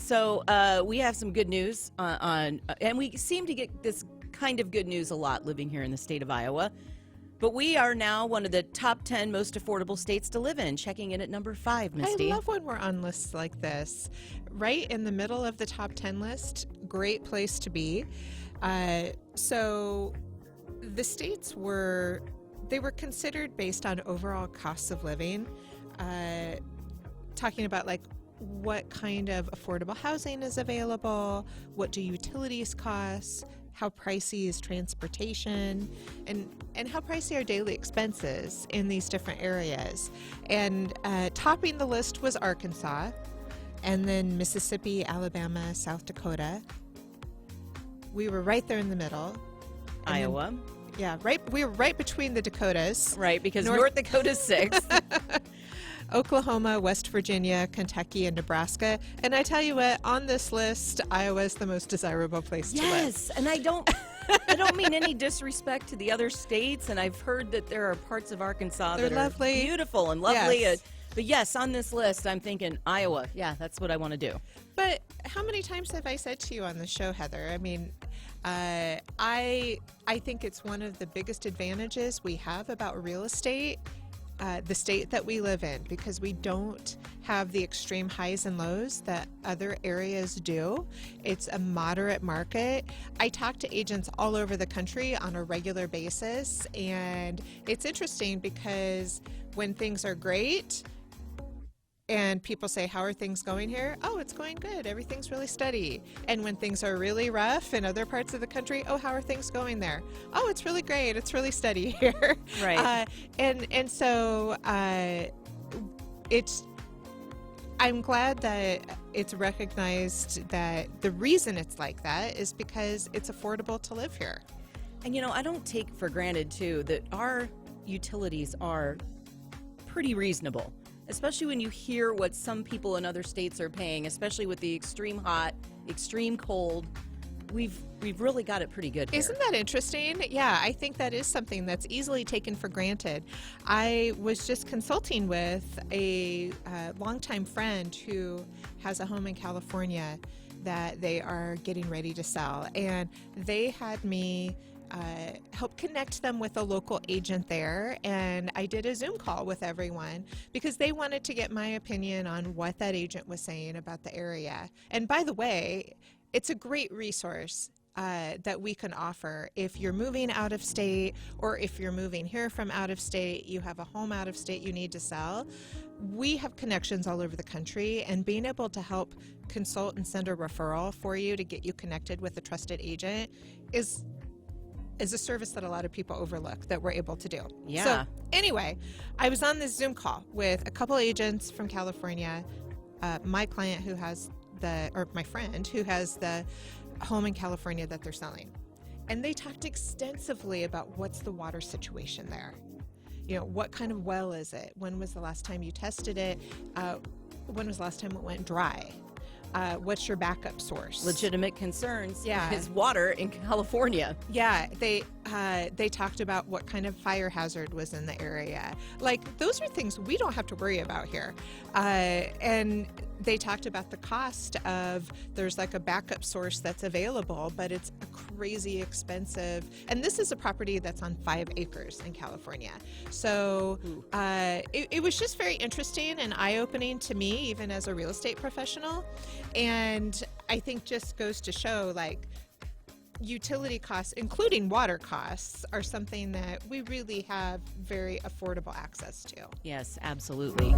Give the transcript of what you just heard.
So we have some good news and we seem to get this kind of good news a lot living here in the state of Iowa. But we are now one of the top 10 most affordable states to live in, checking in at number 5, Misty. I love when we're on lists like this. Right in the middle of the top 10 list, great place to be. So the states were considered based on overall costs of living, talking about like what kind of affordable housing is available, what do utilities cost, how pricey is transportation, and how pricey are daily expenses in these different areas. And topping the list was Arkansas, and then Mississippi, Alabama, South Dakota. We were right there in the middle. Iowa. We were right between the Dakotas. Right, because North Dakota's 6th. Oklahoma, West Virginia, Kentucky, and Nebraska. And I tell you what, on this list, Iowa is the most desirable place to live. Yes, and I don't mean any disrespect to the other states, and I've heard that there are parts of Arkansas that are beautiful and lovely. Yes. But yes, on this list, I'm thinking Iowa. Yeah, that's what I want to do. But how many times have I said to you on the show, Heather? I mean, I think it's one of the biggest advantages we have about real estate, the state that we live in, because we don't have the extreme highs and lows that other areas do. It's a moderate market. I talk to agents all over the country on a regular basis, and it's interesting because when things are great, and people say, how are things going here? Oh, it's going good. Everything's really steady. And when things are really rough in other parts of the country, oh, how are things going there? Oh, it's really great. It's really steady here. Right. And so I'm glad that it's recognized that the reason it's like that is because it's affordable to live here. And, I don't take for granted, too, that our utilities are pretty reasonable. Especially when you hear what some people in other states are paying, especially with the extreme hot, extreme cold. We've really got it pretty good here. Isn't that interesting? Yeah, I think that is something that's easily taken for granted. I was just consulting with a longtime friend who has a home in California that they are getting ready to sell, and they had me help connect them with a local agent there, and I did a Zoom call with everyone because they wanted to get my opinion on what that agent was saying about the area. And by the way, it's a great resource that we can offer if you're moving out of state, or if you're moving here from out of state, you have a home out of state you need to sell. We have connections all over the country, and being able to help consult and send a referral for you to get you connected with a trusted agent is a service that a lot of people overlook that we're able to do. Yeah. So anyway, I was on this Zoom call with a couple agents from California, my client who has my friend who has the home in California that they're selling. And they talked extensively about what's the water situation there. What kind of well is it? When was the last time you tested it? When was the last time it went dry? What's your backup source? Legitimate concerns. Yeah. Is water in California. Yeah, they talked about what kind of fire hazard was in the area. Like, those are things we don't have to worry about here. And they talked about the cost of, there's like a backup source that's available, but it's a crazy expensive. And this is a property that's on 5 acres in California. So it was just very interesting and eye-opening to me, even as a real estate professional. And I think just goes to show, like, utility costs, including water costs, are something that we really have very affordable access to. Yes, absolutely.